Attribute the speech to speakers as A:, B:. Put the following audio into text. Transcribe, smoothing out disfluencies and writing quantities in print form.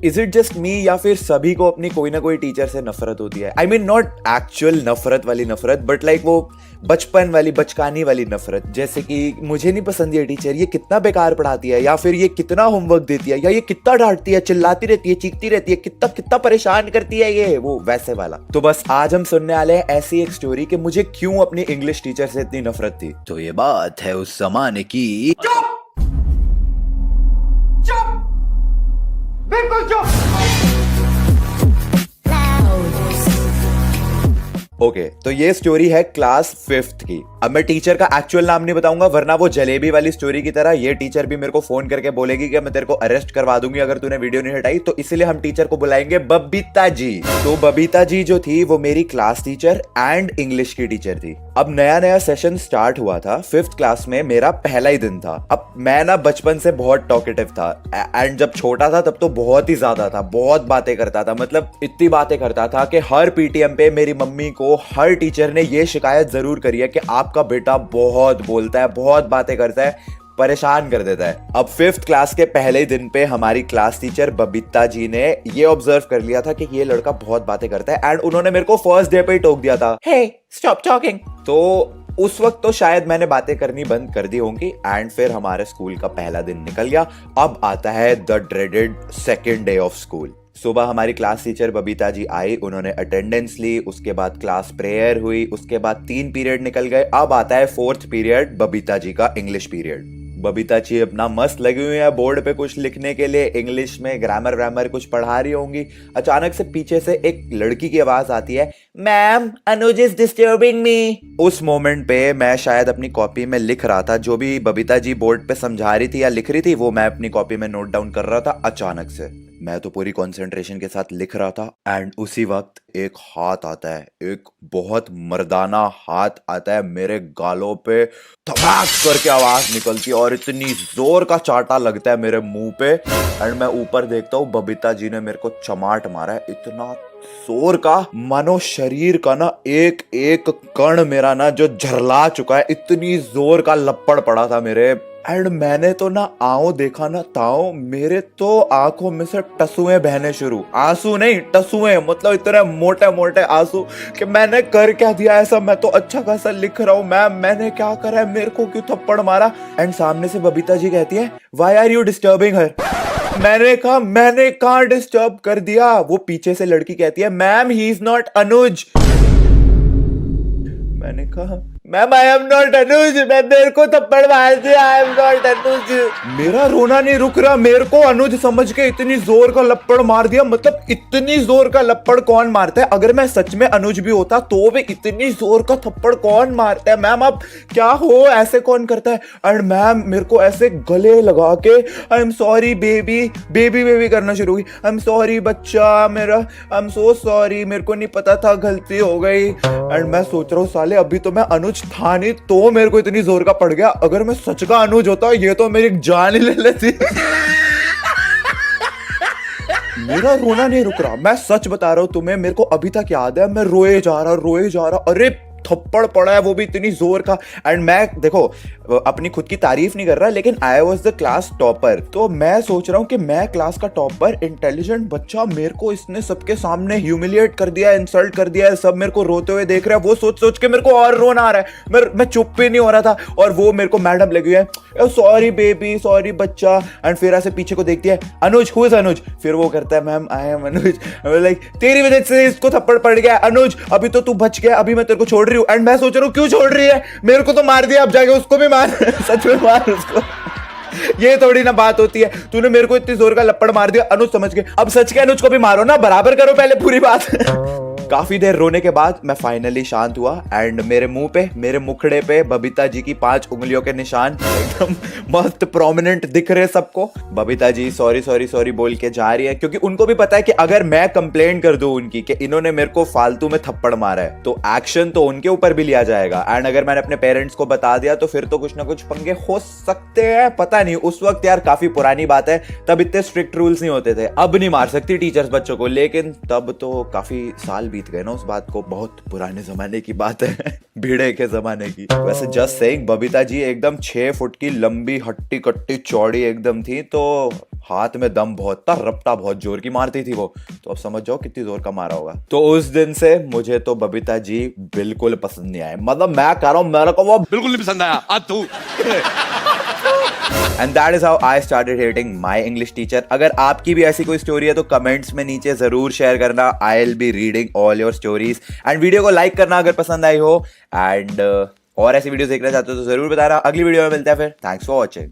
A: Is it just मी या फिर सभी को अपनी कोई ना कोई टीचर से नफरत होती है? आई मीन नॉट एक्चुअल नफरत वाली नफरत, बट लाइक वो बचपन वाली बचकानी वाली नफरत, जैसे कि मुझे नहीं पसंद ये टीचर, ये कितना बेकार पढ़ाती है, या फिर ये कितना होमवर्क देती है, या ये कितना डांटती है, चिल्लाती रहती है, चीखती रहती है, कितना कितना परेशान करती है ये, वो वैसे वाला। तो बस आज हम सुनने वाले हैं ऐसी एक स्टोरी कि मुझे क्यों अपनी इंग्लिश टीचर से इतनी नफरत थी। तो ये बात है उस जमाने की।
B: बिल्कुल चुप।
A: ओके, तो ये स्टोरी है क्लास 5th की। अब मैं टीचर का एक्चुअल नाम नहीं बताऊंगा, वरना वो जलेबी वाली स्टोरी की तरह ये टीचर भी मेरे को फोन करके बोलेगी कि मैं तेरे को अरेस्ट करवा दूंगी अगर तूने वीडियो नहीं हटाई। तो इसलिए हम टीचर को बुलाएंगे बबीता जी। तो बबीता जी जो थी वो मेरी क्लास टीचर एंड इंग्लिश की टीचर थी। अब नया नया सेशन स्टार्ट हुआ था 5th क्लास में, मेरा पहला ही दिन था। अब मैं ना बचपन से बहुत टॉकेटिव था, एंड जब छोटा था तब तो बहुत ही ज्यादा था, बहुत बातें करता था, मतलब इतनी बातें करता था कि हर पीटीएम पे मेरी मम्मी को हर टीचर ने ये शिकायत जरूर करी है कि आपका बेटा बहुत बोलता है, बहुत बातें करता है, परेशान कर देता है। अब 5th क्लास के पहले दिन पे हमारी क्लास टीचर बबीता जी ने ये ऑब्जर्व कर लिया था कि ये लड़का बहुत बातें करता है, एंड उन्होंने मेरे को फर्स्ट डे पे ही टोक दिया था, हे स्टॉप टॉकिंग। तो उस वक्त तो शायद मैंने बातें करनी बंद कर दी होंगी, एंड फिर हमारे स्कूल का पहला दिन निकल गया। अब आता है the dreaded second day of school. सुबह हमारी क्लास टीचर बबीता जी आई, उन्होंने अटेंडेंस ली, उसके बाद क्लास प्रेयर हुई, उसके बाद 3 पीरियड निकल गए। अब आता है 4th पीरियड, बबीता जी का इंग्लिश पीरियड। बबीता जी अपना मस्त लगी हुई है बोर्ड पे कुछ लिखने के लिए, इंग्लिश में ग्रामर व्रामर कुछ पढ़ा रही होंगी। अचानक से पीछे से एक लड़की की आवाज आती है, ma'am Anuj is disturbing me. उस मोमेंट पे मैं शायद अपनी कॉपी में लिख रहा था, जो भी बबीता जी बोर्ड पे समझा रही थी या लिख रही थी वो मैं अपनी कॉपी में नोट डाउन कर रहा था। अचानक से मैं तो पूरी कंसंट्रेशन के साथ लिख रहा था, एंड उसी वक्त एक हाथ आता है, एक बहुत मर्दाना हाथ आता है मेरे गालों पे, धमाक करके आवाज निकलती है और इतनी जोर का चाटा लगता है मेरे मुंह पे, एंड मैं ऊपर देखता हूँ बबीता जी ने मेरे को चमाट मारा है, इतना जोर का, मानो शरीर का ना एक एक कण मेरा ना जो झरला चुका है, इतनी जोर का लपड़ पड़ा था मेरे। एंड मैंने तो ना आओ देखा ना ताओ, मेरे तो आंखों में से टसुए बहने शुरू, आंसू नहीं टसुए, मतलब इतने मोटे मोटे आंसू कि मैंने कर क्या दिया ऐसा, मैं तो अच्छा खासा लिख रहा हूँ, मैम मैंने क्या करा है, मेरे को क्यों थप्पड़ मारा। एंड सामने से बबीता जी कहती है, व्हाई आर यू डिस्टर्बिंग हर। मैंने कहा मैंने कहाँ डिस्टर्ब कर दिया। वो पीछे से लड़की कहती है, मैम ही इज नॉट अनुज। मैंने कहा मैम आई एम नॉट अनुज, मैं मेरे को थप्पड़ मार दिया, आई एम नॉट अनुज। मेरा रोना नहीं रुक रहा, मेरे को अनुज समझ के इतनी जोर का लप्पड़ मार दिया। मतलब इतनी जोर का लप्पड़ कौन मारता है, अगर मैं सच में अनुज भी होता तो भी इतनी जोर का थप्पड़ कौन मारता है। मैम आप क्या हो, ऐसे कौन करता है। एंड मैम मेरे को ऐसे गले लगा के I am sorry baby, baby baby करना शुरू हुई, आई एम सॉरी बच्चा मेरा, आई एम सो सॉरी, मेरे को नहीं पता था, गलती हो गई। एंड मैं सोच रहा हूँ साले अभी तो मैं अनुज था नहीं तो मेरे को इतनी जोर का पड़ गया, अगर मैं सच का अनुज होता ये तो मेरी जान ही ले लेती। मेरा रोना नहीं रुक रहा, मैं सच बता रहा हूं तुम्हें, मेरे को अभी तक याद है मैं रोए जा रहा, अरे थप्पड़ पड़ा है वो भी इतनी जोर का। एंड मैं देखो अपनी खुद की तारीफ नहीं कर रहा, लेकिन I was the class topper, तो मैं सोच रहा हूँ कि मैं क्लास का टॉपर इंटेलिजेंट बच्चा, मेरे को इसने सबके सामने ह्यूमिलिएट कर दिया, इंसल्ट कर दिया है, सब मेरे को रोते हुए देख रहे हैं। वो सोच सोच के मेरे को और रोना आ रहा है, मैं चुप भी नहीं हो रहा था, और वो मेरे को मैडम लगी है, सॉरी बेबी सॉरी बच्चा। एंड फिर ऐसे पीछे को देखती है, अनुज हु इज अनुज, फिर वो करता है ma'am I am Anuj. Like तेरी वजह से इसको थप्पड़ पड़ गया अनुज, अभी तो तू बच गया, अभी मैं तेरे को छोड़ रही हूँ। एंड मैं सोच रहा हूँ क्यों छोड़ रही है, मेरे को तो मार दिया, अब जाके उसको भी मार। सच में मार उसको। ये थोड़ी ना बात होती है, तूने मेरे को इतनी जोर का लपड़ मार दिया, अनुज समझ के, अब सच के अनुज को भी मारो ना, बराबर करो पहले पूरी बात। काफी देर रोने के बाद मैं फाइनली शांत हुआ, एंड मेरे मुंह पे, मेरे मुखड़े पे बबीता जी की 5 उंगलियों के निशान एकदम मस्त प्रोमिनेंट दिख रहे सबको। Babita ji sorry sorry sorry बोल के जा रही है, क्योंकि उनको भी पता है कि अगर मैं कंप्लेन कर दूं उनकी कि इन्होंने मेरे को फालतू में थप्पड़ मारा है तो एक्शन तो उनके ऊपर भी लिया जाएगा, एंड अगर मैंने अपने पेरेंट्स को बता दिया तो फिर तो कुछ ना कुछ पंगे हो सकते हैं, पता नहीं। उस वक्त यार काफी पुरानी बात है, तब इतने स्ट्रिक्ट रूल्स नहीं होते थे, अब नहीं मार सकती टीचर्स बच्चों को, लेकिन तब तो काफी साल बीत गए ना उस बात को, बहुत पुराने जमाने की बात है। भिड़े के जमाने की। वैसे जस्ट सेइंग बबीता जी एकदम 6 फुट की लंबी हट्टी कट्टी चौड़ी एकदम थी, तो हाथ में दम बहुत था, रपटा बहुत जोर की मारती थी वो, तो अब समझ जाओ कितनी जोर का मारा होगा। तो उस दिन से मुझे तो बबीता जी बिल्कुल पसंद नहीं आए, मतलब मैं कह रहा हूं मेरे को वो
B: बिल्कुल नहीं पसंद आया आज तू।
A: And that is how I started hating my English teacher. अगर आपकी भी ऐसी कोई स्टोरी है तो कमेंट्स में नीचे जरूर शेयर करना, I will be reading all your stories. And video को लाइक करना अगर पसंद आई हो, एंड और ऐसी वीडियो देखना चाहते हो तो जरूर बताना। अगली वीडियो में मिलते हैं फिर, थैंक्स फॉर वॉचिंग।